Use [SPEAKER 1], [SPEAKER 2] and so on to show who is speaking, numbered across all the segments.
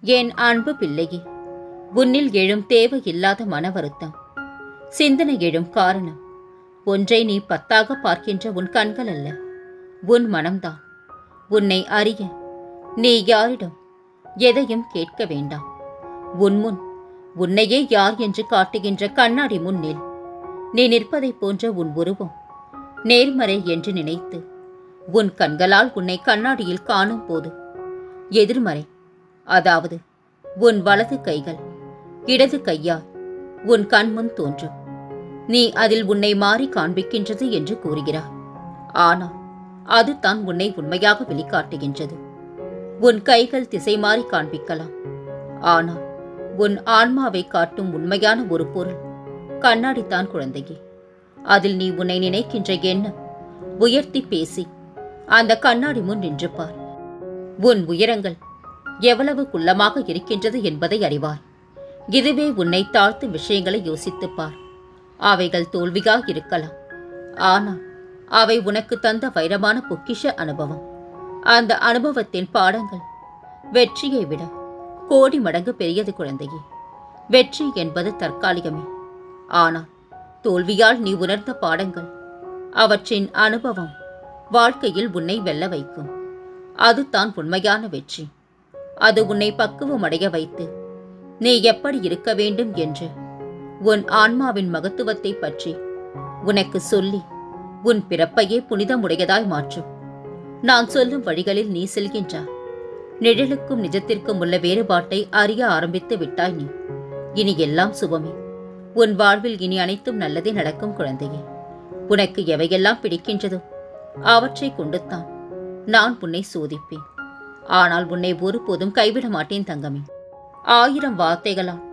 [SPEAKER 1] என் அன்பு பிள்ளையே, உன்னில் எழும் தேவையில்லாத மன வருத்தம், சிந்தனை எழும் காரணம் ஒன்றை நீ 10ஆக பார்க்கின்ற உன் கண்கள் அல்ல, உன் மனம்தான். உன்னை அறிய நீ யாரிடம் எதையும் கேட்க வேண்டாம். உன் முன் உன்னையே யார் என்று காட்டுகின்ற கண்ணாடி முன்னில் நீ நிற்பதைப் போன்ற உன் உருவம் நேர்மறை என்று நினைத்து உன் கண்களால் உன்னை கண்ணாடியில் காணும் போது எதிர்மறை, அதாவது உன் வலது கைகள் இடது கையால் உன் கண்முன் தோன்றும். நீ அதில் உன்னை மாறி காண்பிக்கின்றது என்று கூறுகிறாய். ஆனால் அதுதான் உன்னை உண்மையாக வெளிக்காட்டுகின்றது. உன் கைகள் திசை மாறி காண்பிக்கலாம், ஆனால் உன் ஆன்மாவை காட்டும் உண்மையான ஒரு பொருள் கண்ணாடித்தான் குழந்தையே. அதில் நீ உன்னை நினைக்கின்ற எண்ணம் உயர்த்தி பேசி அந்த கண்ணாடி முன் நின்று பார். உன் உயரங்கள் எவ்வளவு குள்ளமாக இருக்கின்றது என்பதை அறிவாய். இதுவே உன்னை தாழ்த்தும் விஷயங்களை யோசித்துப் பார். அவைகள் தோல்வியாக இருக்கலாம், ஆனால் அவை உனக்கு தந்த வைரமான பொக்கிஷ அனுபவம். அந்த அனுபவத்தின் பாடங்கள் வெற்றியை விட கோடி மடங்கு பெரியது குழந்தையே. வெற்றி என்பது தற்காலிகமே, ஆனால் தோல்வியால் நீ உணர்ந்த பாடங்கள், அவற்றின் அனுபவம் வாழ்க்கையில் உன்னை வெல்ல வைக்கும். அதுதான் உண்மையான வெற்றி. அது உன்னை பக்குவமடைய வைத்து நீ எப்படி இருக்க வேண்டும் என்று உன் ஆன்மாவின் மகத்துவத்தை பற்றி உனக்கு சொல்லி உன் பிறப்பையே புனிதமுடையதாய் மாற்றும். நான் சொல்லும் வழிகளில் நீ செல்கின்றாய். நிழலுக்கும் நிஜத்திற்கும் உள்ள வேறுபாட்டை அறிய ஆரம்பித்து விட்டாய் நீ. இனி எல்லாம் சுபமே. உன் வாழ்வில் இனி அனைத்தும் நல்லதே நடக்கும் குழந்தையே. உனக்கு எவையெல்லாம் பிடிக்கின்றதோ அவற்றை கொண்டுத்தான் நான் உன்னை சோதிப்பேன். ஆனால் உன்னை ஒருபோதும் கைவிட மாட்டேன் தங்கமே. 1000 வார்த்தைகளால்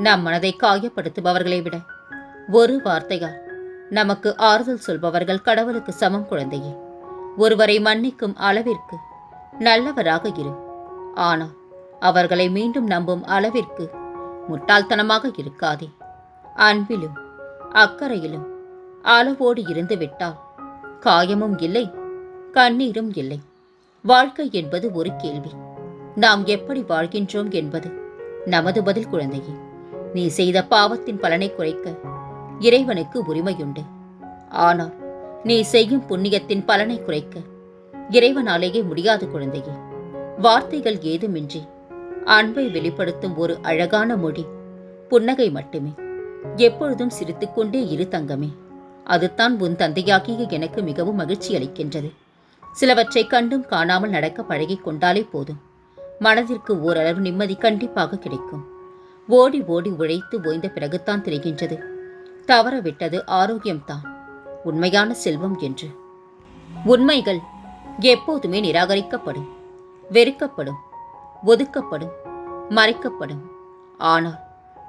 [SPEAKER 1] நம் மனதை காயப்படுத்துபவர்களை விட ஒரு வார்த்தையால் நமக்கு ஆறுதல் சொல்பவர்கள் கடவுளுக்கு சமம் குழந்தையே. ஒருவரை மன்னிக்கும் அளவிற்கு நல்லவராக இரு, ஆனால் அவர்களை மீண்டும் நம்பும் அளவிற்கு முட்டாள்தனமாக இருக்காதே. அன்பிலும் அக்கறையிலும் அளவோடு இருந்து விட்டால் காயமும் இல்லை, கண்ணீரும் இல்லை. வாழ்க்கை என்பது ஒரு கேள்வி. நாம் எப்படி வாழ்கின்றோம் என்பது நமது பதில் குழந்தையே. நீ செய்த பாவத்தின் பலனை குறைக்க இறைவனுக்கு உரிமையுண்டு, ஆனால் நீ செய்யும் புண்ணியத்தின் பலனை குறைக்க இறைவனாலேயே முடியாது குழந்தையே. வார்த்தைகள் ஏதுமின்றி அன்பை வெளிப்படுத்தும் ஒரு அழகான மொழி புன்னகை மட்டுமே. எப்பொழுதும் சிரித்துக்கொண்டே இரு தங்கமே. அதுதான் உன் தந்தையாகிய எனக்கு மிகவும் மகிழ்ச்சி அளிக்கின்றது. சிலவற்றை கண்டும் காணாமல் நடக்க பழகிக் கொண்டாலே போதும், மனதிற்கு ஓரளவு நிம்மதி கண்டிப்பாக கிடைக்கும். ஓடி ஓடி உழைத்து ஓய்ந்த பிறகுத்தான் தெரிகின்றது தவறவிட்டது ஆரோக்கியம்தான் உண்மையான செல்வம் என்று. உண்மைகள் எப்போதுமே நிராகரிக்கப்படும், வெறுக்கப்படும், ஒதுக்கப்படும், மறைக்கப்படும். ஆனால்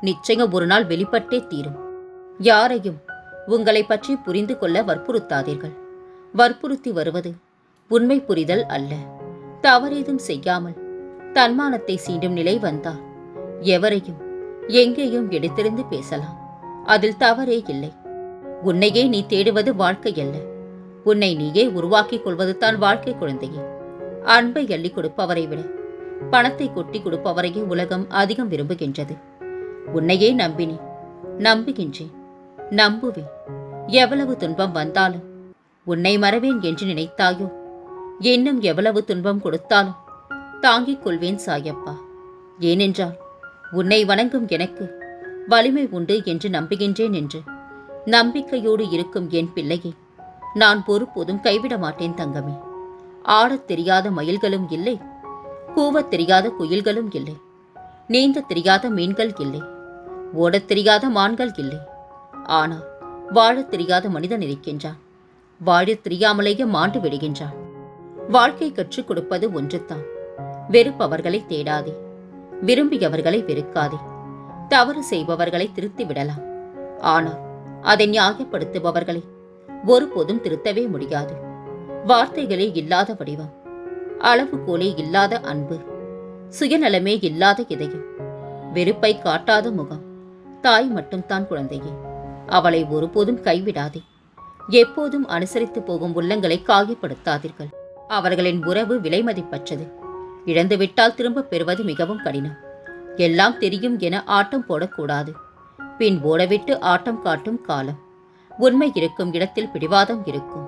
[SPEAKER 1] நிச்சயம் ஒரு நாள் வெளிப்பட்டே தீரும். யாரையும் உங்களை பற்றி புரிந்து கொள்ள வற்புறுத்தாதீர்கள். வற்புறுத்தி வருவது உண்மை புரிதல் அல்ல. தவறேதும் செய்யாமல் தன்மானத்தை சீண்டும் நிலை வந்தால் எவரையும் எங்கேயும் எடுத்திருந்து பேசலாம். அதில் தவறே இல்லை. உன்னையே நீ தேடுவது வாழ்க்கை அல்ல, உன்னை நீயே உருவாக்கிக் கொள்வது தான் வாழ்க்கை குழந்தையே. அன்பை அள்ளி கொடுப்பவரை விட பணத்தை கொட்டி கொடுப்பவரையே உலகம் அதிகம் விரும்புகின்றது. உன்னையே நம்பினேன், நம்புகின்றேன், நம்புவேன். எவ்வளவு துன்பம் வந்தாலும் உன்னை மறவேன் என்று நினைத்தாயோ, இன்னும் எவ்வளவு துன்பம் கொடுத்தாலும் தாங்கிக் கொள்வேன் சாயப்பா. ஏனென்றால் உன்னை வணங்கும் எனக்கு வலிமை உண்டு என்று நம்புகின்றேன் என்று நம்பிக்கையோடு இருக்கும் என் பிள்ளையை நான் ஒருபோதும் கைவிட மாட்டேன் தங்கமே. ஆடத் தெரியாத மயில்களும் இல்லை, கூவத் தெரியாத குயில்களும் இல்லை, நீந்த தெரியாத மீன்கள் இல்லை, ஓடத் தெரியாத மான்கள் இல்லை. ஆனால் வாழத் தெரியாத மனிதன் இருக்கின்றான். வாழத் தெரியாமலேயே மாண்டு விடுகின்றான். வாழ்க்கை கற்றுக் கொடுப்பது ஒன்றுதான். வெறுப்பவர்களை தேடாதே, விரும்பியவர்களை வெறுக்காதே. தவறு செய்பவர்களை திருத்தி விடலாம், ஆனால் அதை நியாயப்படுத்துபவர்களை ஒருபோதும் திருத்தவே முடியாது. வார்த்தைகளே இல்லாத வடிவம், அளவுகோலே இல்லாத அன்பு, சுயநலமே இல்லாத இதயம், வெறுப்பை காட்டாத முகம் தாய் மட்டும்தான் குழந்தையே. அவளை ஒருபோதும் கைவிடாதே. எப்போதும் அனுசரித்து போகும் உள்ளங்களை காயப்படுத்தாதீர்கள். அவர்களின் உறவு விலைமதிப்பற்றது. இழந்துவிட்டால் திரும்ப பெறுவது மிகவும் கடினம். எல்லாம் தெரியும் என ஆட்டம் போடக்கூடாது. பின் ஓடவிட்டு ஆட்டம் காட்டும் காலம். உண்மை இருக்கும் இடத்தில் பிடிவாதம் இருக்கும்.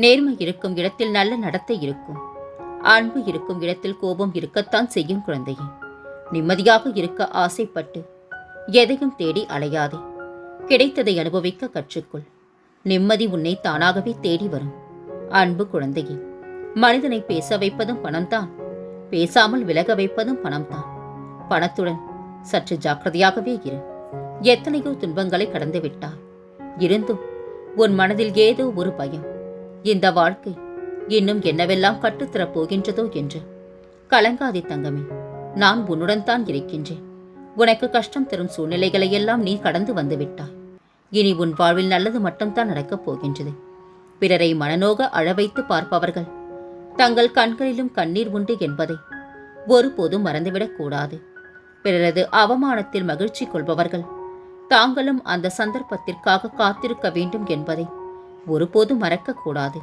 [SPEAKER 1] நேர்மை இருக்கும் இடத்தில் நல்ல நடத்தை இருக்கும். அன்பு இருக்கும் இடத்தில் கோபம் இருக்கத்தான் செய்யும் குழந்தையே. நிம்மதியாக இருக்க ஆசைப்பட்டு எதையும் தேடி அலையாதே. கிடைத்ததை அனுபவிக்க கற்றுக்கொள். நிம்மதி உன்னை தானாகவே தேடி வரும். அன்பு குழந்தையே, மனிதனை பேச வைப்பதும் பணம்தான், பேசாமல் விலக வைப்பதும் பணம்தான். பணத்துடன் சற்று ஜாக்கிரதையாகவே இரு. எத்தனையோ துன்பங்களை கடந்து விட்டாய். இருந்தும் உன் மனதில் ஏதோ ஒரு பயம். இந்த வாழ்க்கை இன்னும் என்னவெல்லாம் கற்றுத்தரப் போகின்றதோ என்று. கலங்காதே தங்கமே, நான் உன்னுடன் தான் இருக்கின்றேன். உனக்கு கஷ்டம் தரும் சூழ்நிலைகளை எல்லாம் நீ கடந்து வந்து விட்டாய். இனி உன் வாழ்வில் நல்லது மட்டும்தான் நடக்கப் போகின்றது. பிறரை மனநோக அழவைத்து பார்ப்பவர்கள் தங்கள் கண்களிலும் கண்ணீர் உண்டு என்பதை ஒருபோதும் மறந்துவிடக் கூடாது. பிறரது அவமானத்தில் மகிழ்ச்சி கொள்பவர்கள் தாங்களும் அந்த சந்தர்ப்பத்திற்காக காத்திருக்க வேண்டும் என்பதை ஒருபோதும் மறக்கக்கூடாது.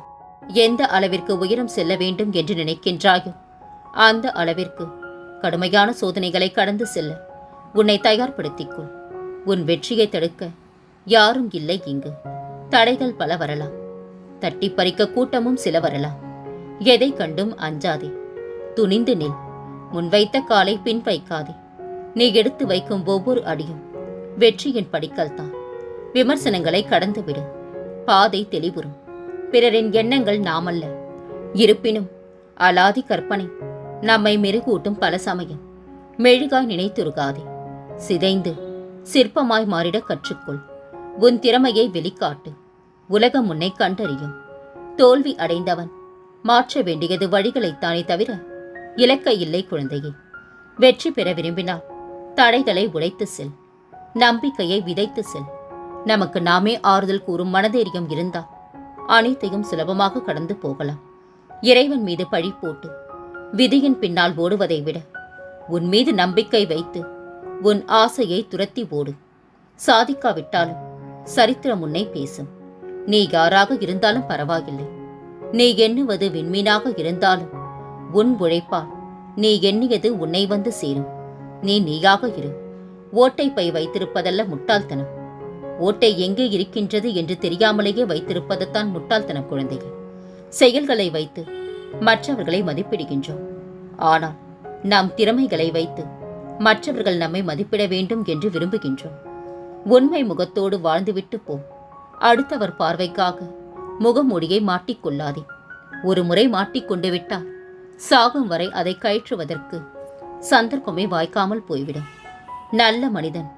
[SPEAKER 1] எந்த அளவிற்கு உயரம் செல்ல வேண்டும் என்று நினைக்கின்றாயோ அந்த அளவிற்கு கடுமையான சோதனைகளை கடந்து செல்ல உன்னை தயார்படுத்திக்கொள். உன் வெற்றியை தடுக்க யாரும் இல்லை இங்கு. தடைகள் பல வரலாம். தட்டி பறிக்க கூட்டமும் சில வரலாம். எதை கண்டும் அஞ்சாதே. துணிந்து நில். முன்வைத்த காலை பின் வைக்காதே. நீ எடுத்து வைக்கும் ஒவ்வொரு அடியும் வெற்றியின் படிக்கல் தான். விமர்சனங்களை கடந்து விடு. பாதை தெளிவுறும். பிறரின் எண்ணங்கள் நாமல்ல. இருப்பினும் அலாதி கற்பனை நம்மை மெருகூட்டும். பல சமயம் மெழுகாய் நினைத்துருகாதே. சிதைந்து சிற்பமாய் மாறிட கற்றுக்கொள். உன் திறமையை வெளிக்காட்டு. உலகம் உன்னை கண்டறியும். தோல்வி அடைந்தவன் மாற்ற வேண்டியது வழிகளைத்தானே தவிர இலக்கை இல்லை குழந்தையே. வெற்றி பெற விரும்பினால் தடைகளை உடைத்து செல். நம்பிக்கையை விதைத்து செல். நமக்கு நாமே ஆறுதல் கூறும் மனதைரியம் இருந்தால் அனைத்தையும் சுலபமாக கடந்து போகலாம். இறைவன் மீது பழி போட்டு விதியின் பின்னால் ஓடுவதை விட உன் மீது நம்பிக்கை வைத்து உன் ஆசையை துரத்தி ஓடு. சாதிக்காவிட்டாலும் சரித்திரம் உன்னை பேசும். நீ யாராக இருந்தாலும் பரவாயில்லை. நீ எண்ணுவது விண்மீனாக இருந்தாலும் உன் உழைப்பால் நீ எண்ணியது உன்னை வந்து சேரும். நீ நீயாக இரு. ஓட்டை பை வைத்திருப்பதல்ல முட்டாள்தனம். ஓட்டை எங்கே இருக்கின்றது என்று தெரியாமலேயே வைத்திருப்பதுதான் முட்டாள்தனம் குழந்தையே. செயல்களை வைத்து மற்றவர்களை மதிப்பிடுகின்றோம். ஆனால் நாம் திறமைகளை வைத்து மற்றவர்கள் நம்மை மதிப்பிட வேண்டும் என்று விரும்புகின்றோம். உண்மை முகத்தோடு வாழ்ந்துவிட்டு போ. அடுத்தவர் பார்வைக்காக முகமூடியை மாட்டிக்கொள்ளாதே. ஒரு முறை மாட்டிக்கொண்டு விட்டால் சாகும் வரை அதை கயற்றுவதற்கு சந்தர்ப்பமே வாய்க்காமல் போய்விடும். நல்ல மனிதன்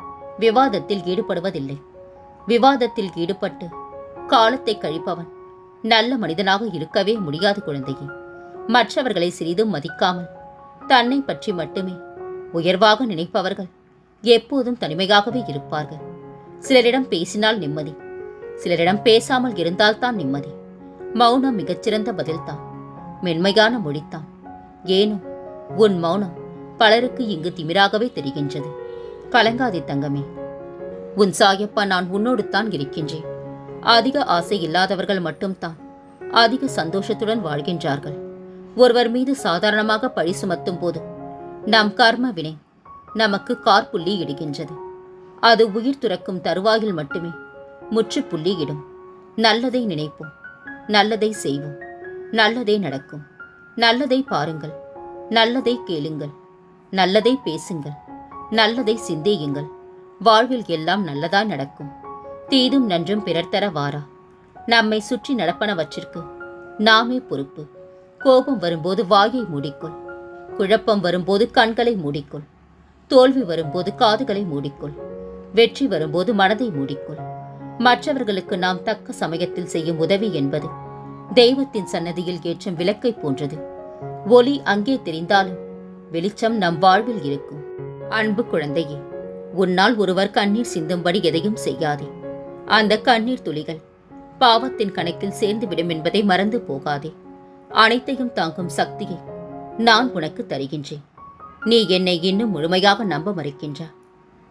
[SPEAKER 1] விவாதத்தில் ஈடுபடுவதில்லை. விவாதத்தில் ஈடுபட்டு காலத்தை கழிப்பவன் நல்ல மனிதனாக இருக்கவே முடியாது குழந்தையே. மற்றவர்களை சிறிதும் மதிக்காமல் தன்னை பற்றி மட்டுமே உயர்வாக நினைப்பவர்கள் எப்போதும் தனிமையாகவே இருப்பார்கள். சிலரிடம் பேசினால் நிம்மதி, சிலரிடம் பேசாமல் இருந்தால்தான் நிம்மதி. மௌனம் மிகச்சிறந்த பதில்தான், மென்மையான மொழித்தான். ஏனும் உன் மௌனம் பலருக்கு இங்கு திமிராகவே தெரிகின்றது. கலங்காதே தங்கமே. உன் சாயப்பா நான் உன்னோடு தான் இருக்கின்றேன். அதிக ஆசை இல்லாதவர்கள் மட்டும்தான் அதிக சந்தோஷத்துடன் வாழ்கின்றார்கள். ஒருவர் மீது சாதாரணமாக பழி சுமத்தும் போது நம் கர்ம வினை நமக்கு கார்புள்ளி இடுகின்றது. அது உயிர் துறக்கும் தருவாயில் மட்டுமே முற்றுப்புள்ளி இடும். நல்லதை நினைப்போம், நல்லதை செய்வோம், நல்லதே நடக்கும். நல்லதை பாருங்கள், நல்லதை கேளுங்கள், நல்லதை பேசுங்கள், நல்லதை சிந்தியுங்கள். வாழ்வில் எல்லாம் நல்லதாய் நடக்கும். தீதும் நன்றும் பிறர் தர வாரா. நம்மை சுற்றி நடப்பனவற்றிற்கு நாமே பொறுப்பு. கோபம் வரும்போது வாயை மூடிக்கொள். குழப்பம் வரும்போது கண்களை மூடிக்கொள். தோல்வி வரும்போது காதுகளை மூடிக்கொள். வெற்றி வரும்போது மனதை மூடிக்கொள். மற்றவர்களுக்கு நாம் தக்க சமயத்தில் செய்யும் உதவி என்பது தெய்வத்தின் சன்னதியில் ஏற்றும் விளக்கை போன்றது. ஒளி அங்கே தெரிந்தாலும் வெளிச்சம் நம் வாழ்வில் இருக்கும். அன்பு குழந்தையே, உன்னால் ஒருவர் கண்ணீர் சிந்தும்படி எதையும் செய்யாதே. அந்த கண்ணீர் துளிகள் பாவத்தின் கணக்கில் சேர்ந்துவிடும் என்பதை மறந்து போகாதே. அனைத்தையும் தாங்கும் சக்தியை நான் உனக்கு தருகின்றேன். நீ என்னை இன்னும் முழுமையாக நம்ப மறுக்கின்றாய்.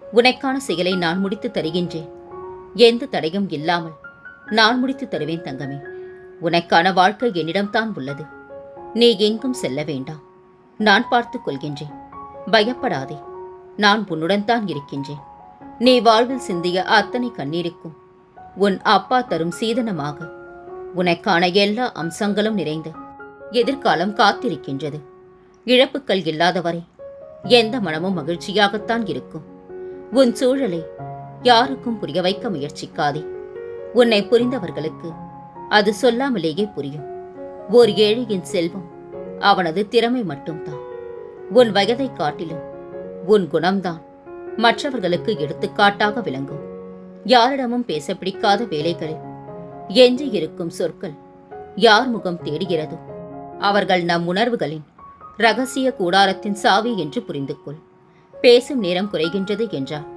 [SPEAKER 1] உனக்கான செயலை நான் முடித்து தருகின்றேன். எந்த தடையும் இல்லாமல் நான் முடித்து தருவேன் தங்கமே. உனக்கான வாழ்க்கை என்னிடம்தான் உள்ளது. நீ எங்கும் செல்ல வேண்டாம். நான் பார்த்துக் கொள்கின்றேன். பயப்படாதே, நான் உன்னுடன் தான் இருக்கின்றேன். நீ வாழ்வில் சிந்திய அத்தனை கண்ணீருக்கும் உன் அப்பா தரும் சீதனமாக உனக்கான எல்லா அம்சங்களும் நிறைந்த எதிர்காலம் காத்திருக்கின்றது. இழப்புக்கள் இல்லாதவரை எந்த மனமும் மகிழ்ச்சியாகத்தான் இருக்கும். உன் சூழலை யாருக்கும் புரிய வைக்க முயற்சிக்காதே. உன்னை புரிந்தவர்களுக்கு அது சொல்லாமலேயே புரியும். ஓர் ஏழையின் செல்வம் அவனது திறமை மட்டும்தான். உன் வயதை காட்டிலும் உன் குணம்தான் மற்றவர்களுக்கு எடுத்துக்காட்டாக விளங்கும். யாரிடமும் பேச பிடிக்காத வேலைகளில் எஞ்சி இருக்கும் சொற்கள் யார் முகம் தேடுகிறதோ அவர்கள் நம் உணர்வுகளின் இரகசிய கூடாரத்தின் சாவி என்று புரிந்து கொள். பேசும் நேரம் குறைகின்றது என்றால்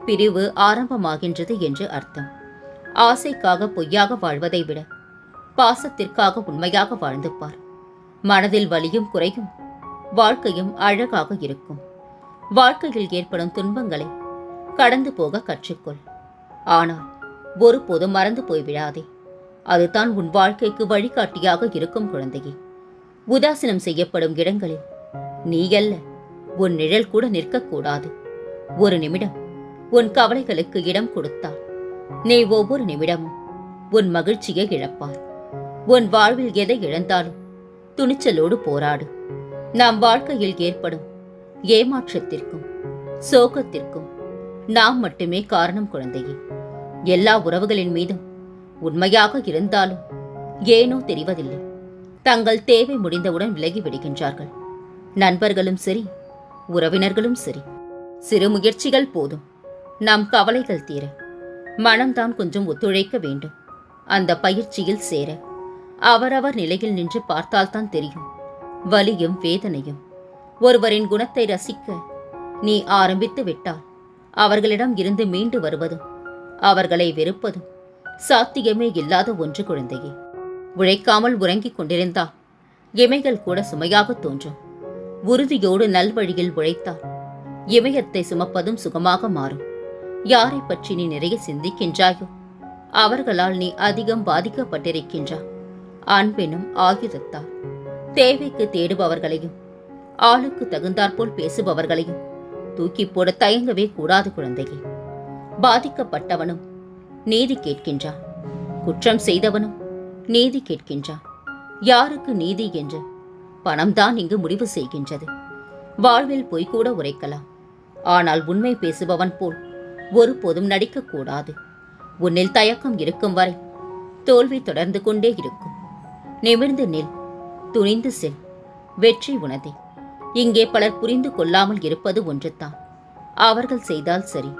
[SPEAKER 1] பிரிவு ஆரம்பமாகின்றது என்று அர்த்தம். ஆசைக்காக பொய்யாக வாழ்வதை விட பாசத்திற்காக உண்மையாக வாழ்ந்து பார். மனதில் வலியும் குறையும், வாழ்க்கையும் அழகாக இருக்கும். வாழ்க்கையில் ஏற்படும் துன்பங்களை கடந்து போக கற்றுக்கொள். ஆனால் ஒருபோதும் மறந்து போய்விடாதே. அதுதான் உன் வாழ்க்கைக்கு வழிகாட்டியாக இருக்கும் குழந்தையே. உதாசீனம் செய்யப்படும் இடங்களில் நீ அல்ல, உன் நிழல் கூட நிற்கக்கூடாது. ஒரு நிமிடம் உன் கவலைகளுக்கு இடம் கொடுத்தால் நீ ஒவ்வொரு நிமிடமும் உன் மகிழ்ச்சியை இழப்பாய். உன் வாழ்வில் எதை இழந்தாலும் துணிச்சலோடு போராடு. நம் வாழ்க்கையில் ஏற்படும் ஏமாற்றத்திற்கும் சோகத்திற்கும் நாம் மட்டுமே காரணம் குழந்தையே. எல்லா உறவுகளின் மீதும் உண்மையாக இருந்தாலும் ஏனோ தெரிவதில்லை. தங்கள் தேவை முடிந்தவுடன் விலகி விடுகின்றார்கள். நண்பர்களும் சரி, உறவினர்களும் சரி. சிறு முயற்சிகள் போதும் நம் கவலைகள் தீர. மனம்தான் கொஞ்சம் ஒத்துழைக்க வேண்டும். அந்த பயிற்சியில் சேர அவரவர் நிலையில் நின்று பார்த்தால்தான் தெரியும் வலியும் வேதனையும். ஒருவரின் குணத்தை ரசிக்க நீ ஆரம்பித்து விட்டால் அவர்களிடம் இருந்து மீண்டு வருவதும் அவர்களை வெறுப்பதும் சாத்தியமே இல்லாத ஒன்று குழந்தையே. உழைக்காமல் உறங்கிக் கொண்டிருந்தால் இமைகள் கூட சுமையாக தோன்றும். உறுதியோடு நல்வழியில் உழைத்தால் இமயத்தை சுமப்பதும் சுகமாக மாறும். யாரை பற்றி நீ நிறைய சிந்திக்கின்றாயோ அவர்களால் நீ அதிகம் பாதிக்கப்பட்டிருக்கின்றாய். அன்பெனும் ஆயுதத்தால் தேவைக்கு தேடுபவர்களையும் ஆளுக்கு தகுந்தாற்போல் பேசுபவர்களையும் தூக்கி போட தயங்கவே கூடாது குழந்தையே. பாதிக்கப்பட்டவனும் நீதி கேட்கின்றான், குற்றம் செய்தவனும் நீதி கேட்கின்றான். யாருக்கு நீதி என்று பணம்தான் இங்கு முடிவு செய்கின்றது. வாழ்வில் பொய் கூட உரைக்கலாம், ஆனால் உண்மை பேசுபவன் போல் ஒருபோதும் நடிக்கக்கூடாது. உன்னில் தயக்கம் இருக்கும் வரை தோல்வி தொடர்ந்து கொண்டே இருக்கும். நிமிர்ந்து நில், துணிந்து செல், வெற்றி உனதே. இங்கே பலர் புரிந்து கொள்ளாமல் இருப்பது ஒன்றுதான். அவர்கள் செய்தால் சரி,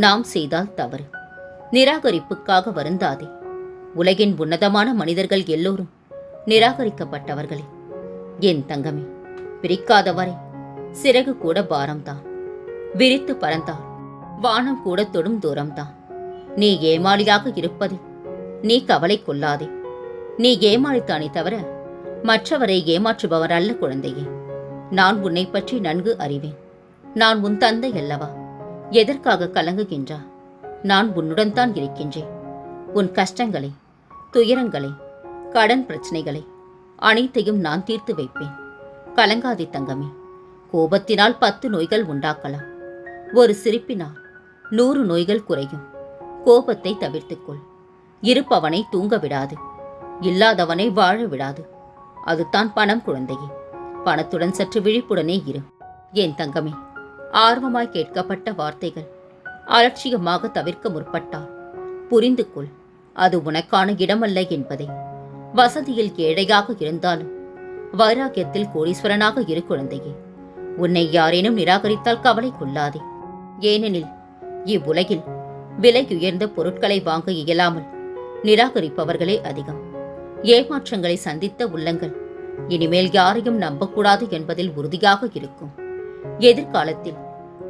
[SPEAKER 1] நாம் செய்தால் தவறு. நிராகரிப்புக்காக வருந்தாதே. உலகின் உன்னதமான மனிதர்கள் எல்லோரும் நிராகரிக்கப்பட்டவர்களே. என் தங்கமே, பிரிக்காதவரை சிறகு கூட பாரம்தான். விரித்து பறந்தால் வானம் கூட தொடும் தூரம்தான். நீ ஏமாளியாக இருப்பதில் நீ கவலை கொள்ளாதே. நீ ஏமாளித்தானே தவிர மற்றவரை ஏமாற்றுபவர் அல்ல குழந்தையே. நான் உன்னை பற்றி நன்கு அறிவேன். நான் உன் தந்தை அல்லவா? எதற்காக கலங்குகின்றா? நான் உன்னுடன் தான் இருக்கின்றேன். உன் கஷ்டங்களை, துயரங்களை, கடன் பிரச்சனைகளை அனைத்தையும் நான் தீர்த்து வைப்பேன். கலங்காதே தங்கமே. கோபத்தினால் 10 நோய்கள் உண்டாக்கலாம். ஒரு சிரிப்பினால் 100 நோய்கள் குறையும். கோபத்தை தவிர்த்துக்கொள். இருப்பவனை தூங்க விடாது, இல்லாதவனை வாழ விடாது. அதுதான் பணம் குழந்தையே. பணத்துடன் சற்று விழிப்புடனே இரு. என் தங்கமே, ஆர்வமாய் கேட்கப்பட்ட வார்த்தைகள் அலட்சியமாக தவிர்க்க முற்பட்டால் புரிந்து கொள், அது உனக்கான இடமல்ல என்பதை. வசதியில் ஏழையாக இருந்தாலும் வைராக்கியத்தில் கோடீஸ்வரனாக இரு குழந்தையே. உன்னை யாரேனும் நிராகரித்தால் கவலை கொள்ளாதே. ஏனெனில் இவ்வுலகில் விலையுயர்ந்த பொருட்களை வாங்க இயலாமல் நிராகரிப்பவர்களே அதிகம். ஏமாற்றங்களை சந்தித்த உள்ளங்கள் இனிமேல் யாரையும் நம்பக்கூடாது என்பதில் உறுதியாக இருக்கும். எதிர்காலத்தில்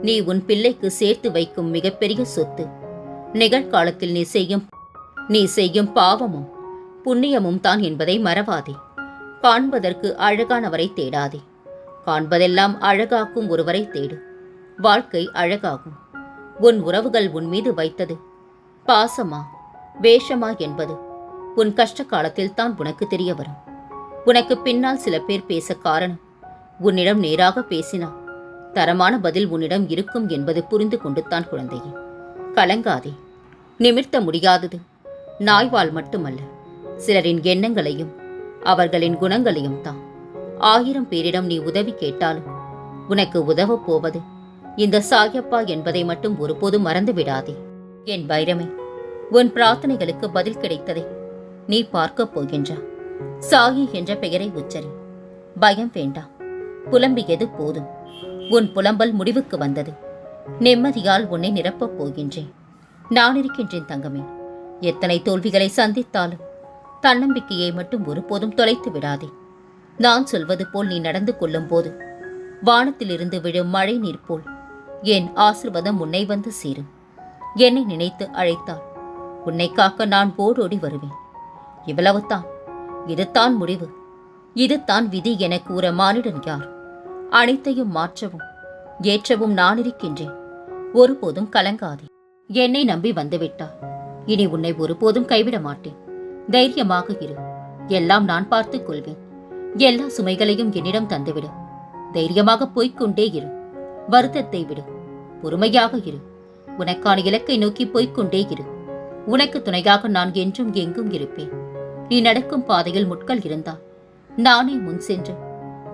[SPEAKER 1] நீ உன் பிள்ளைக்கு சேர்த்து வைக்கும் மிகப்பெரிய சொத்து நிகழ்காலத்தில் நீ செய்யும் பாவமும் புண்ணியமும் தான் என்பதை மறவாதே. காண்பதற்கு அழகானவரை தேடாதே. காண்பதெல்லாம் அழகாக்கும் ஒருவரை தேடு. வாழ்க்கை அழகாகும். உன் உறவுகள் உன் மீது வைத்தது பாசமா வேஷமா என்பது உன் கஷ்ட காலத்தில் தான் உனக்கு தெரிய வரும். உனக்கு பின்னால் சில பேர் பேச காரணம் உன்னிடம் நேராக பேசினான். தரமான பதில் உன்னிடம் இருக்கும் என்பது புரிந்து கொண்டுத்தான் குழந்தையே. கலங்காதே. நிமிர்த்த முடியாதது நாய்வால் மட்டுமல்ல, சிலரின் எண்ணங்களையும் அவர்களின் குணங்களையும் தான். 1000 பேரிடம் நீ உதவி கேட்டாலும் உனக்கு உதவப் போவது இந்த சாயப்பா என்பதை மட்டும் ஒருபோதும் மறந்து விடாதே. என் வைரமே, உன் பிரார்த்தனைகளுக்கு பதில் கிடைத்ததை நீ பார்க்கப் போகின்றா. சாயி என்ற பெயரை உச்சரி. பயம் வேண்டாம். புலம்பியது போதும். உன் புலம்பல் முடிவுக்கு வந்தது. நிம்மதியால் உன்னை நிரப்பப் போகின்றேன். நான் இருக்கின்றேன் தங்கமே. எத்தனை தோல்விகளை சந்தித்தாலும் தன்னம்பிக்கையை மட்டும் ஒருபோதும் தொலைத்து விடாதே. நான் சொல்வது போல் நீ நடந்து கொள்ளும் போது வானத்திலிருந்து விழும் மழை நீர் போல் என் ஆசிர்வாதம் உன்னை வந்து சேரும். என்னை நினைத்து அழைத்தால் உன்னை காக்க நான் ஓடோடி வருவேன். இவ்வளவுதான். இதுதான் முடிவு, இதுதான் விதி என கூற மானிடன் யார்? அனைத்தையும் மாற்றவும் ஏற்றவும் நான் இருக்கின்றேன். ஒருபோதும் கலங்காதே. என்னை நம்பி வந்துவிட்டார். இனி உன்னை ஒருபோதும் கைவிட மாட்டேன். தைரியமாக இரு. எல்லாம் நான் பார்த்துக் கொள்வேன். எல்லா சுமைகளையும் என்னிடம் தந்துவிடு. தைரியமாக போய்க்கொண்டே இரு. வருத்தத்தை விடு. பொறுமையாக இரு. உனக்கான இலக்கை நோக்கி போய்க்கொண்டே இரு. உனக்கு துணையாக நான் என்றும் எங்கும் இருப்பேன். நீ நடக்கும் பாதையில் முட்கள் இருந்தால் நானே முன் சென்று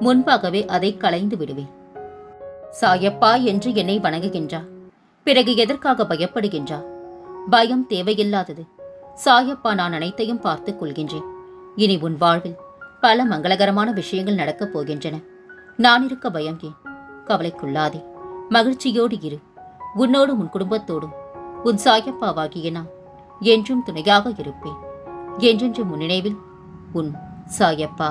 [SPEAKER 1] முன்பாகவே அதை களைந்து விடுவேன். சாயப்பா என்று என்னை வணங்குகின்றா. பிறகு எதற்காக பயப்படுகின்றா? பயம் தேவையில்லாதது. சாயப்பா, நான் அனைத்தையும் பார்த்துக் கொள்கின்றேன். இனி உன் வாழ்வில் பல மங்களகரமான விஷயங்கள் நடக்கப் போகின்றன. நான் இருக்க பயம் ஏன்? கவலைக்குள்ளாதே. மகிழ்ச்சியோடு இரு. உன்னோடும் உன் குடும்பத்தோடும் உன் சாயப்பாவாகிய நான் என்றும் துணையாக இருப்பேன். என்றென்று முன் நினைவில் உன் சாயப்பா.